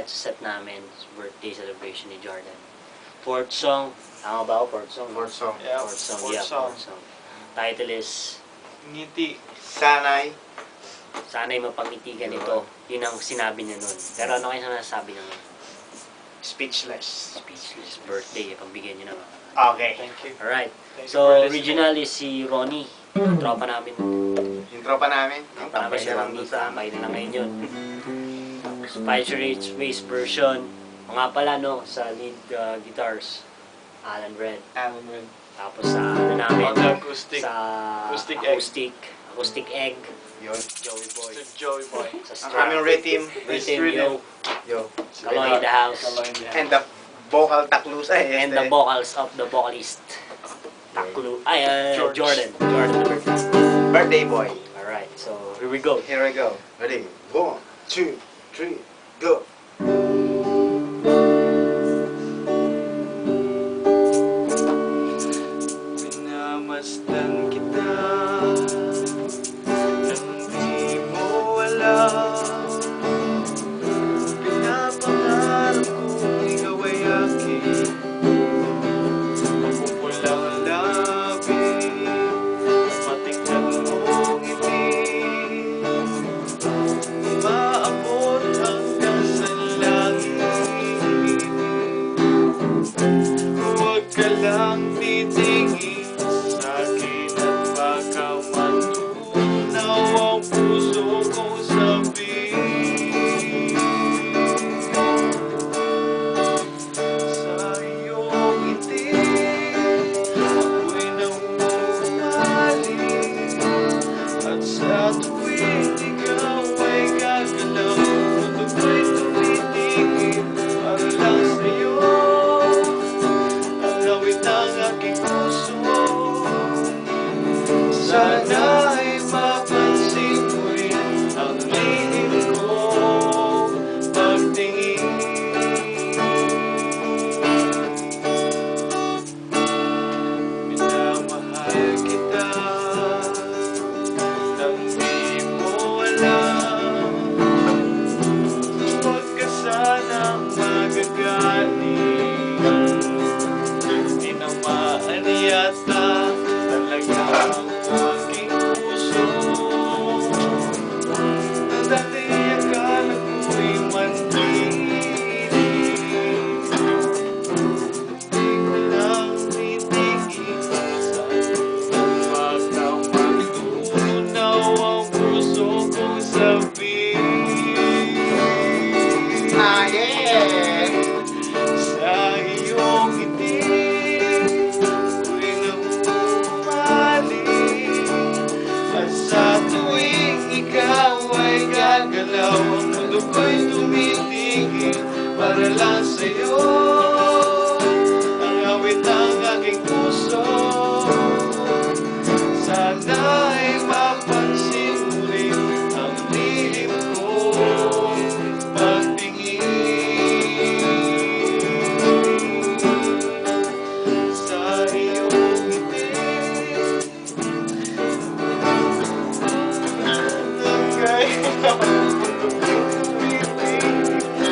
next set namin, birthday celebration ni Jordan. Fourth song, tama ba ako? Fourth song? Fourth song. Yeah, Fourth song, fourth song. fourth song. Title is, Ngiti. Sana'y Sana'y mapangiti ka nito. Yun ang sinabi niya nun. Pero ano kayo nasabi niya nun? speechless. Speechless. Birthday, pagbigyan niyo naman. Okay. Thank you. Alright. Thank you So, for listening. original is si Ronnie. Tropa namin. Yung tropa namin. Tropa namin si Ronnie. Tambay na lang ngayon yun. Spice Race version. O nga pala, no, sa lead guitars, Alan Red. Alan Red. Tapos sa ano namin, On the acoustic. sa acoustic egg, Yun. Joey Boy. Mr. Joey Boy. Sa Ang strap, aming rhythm. rhythm, yo, Yo. Kaloy in the house. Kaloy in the house. And the vocal taklusa eh. And the vocals of the vocalist, Taklu, George. Jordan the birthday. Birthday boy. Alright, so here we go. Here we go. Ready? 1, 2, 3, go. Pinamasdan kita nang di mo alam. Pinapangarap kong ikaw ay akin. Mapupulang ang labi, matikman mong ngiti. Umaabot hanggang sa langit. Huwag ka lang titingin sa'kin at baka matunaw ang puso kong sabihin. Sa iyong ngiti, ako'y nauumaling. At sa tuwing ikaw ay gagalaw, puso ko'y tumitigil para lang sa'yo. Ang awit ng aking puso, sana'y mapansin mo rin ang lihim kong pagtingin. Minamahal kita nang di mo alam. Huwag ka sanang magagaling. Tinamaan yata talaga ang aking puso. Dati akala ko'y mandinig. Di ko lang titigil sa baka magtunaw ang puso kong sabihin. Ah, yeah! Sa iyong ngiti, ako'y nauumaling. At sa tuwing ikaw ay gagalaw, ang mundo ko'y tumitigil para lang sa'yo. Ang awit ng aking puso, sana'y mapansin mo rin ang lihim kong pagtingin. Sa iyong ngiti,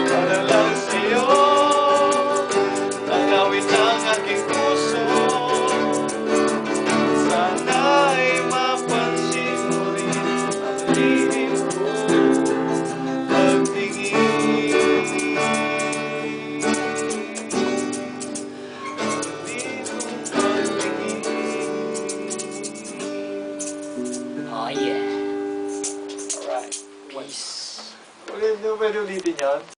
para lang sa'yo. Ang awit ng aking puso, sana'y mapansin mo rin ang lihim kong pagtingin. Oh yeah. Alright. Peace. Pwede ulitin yan?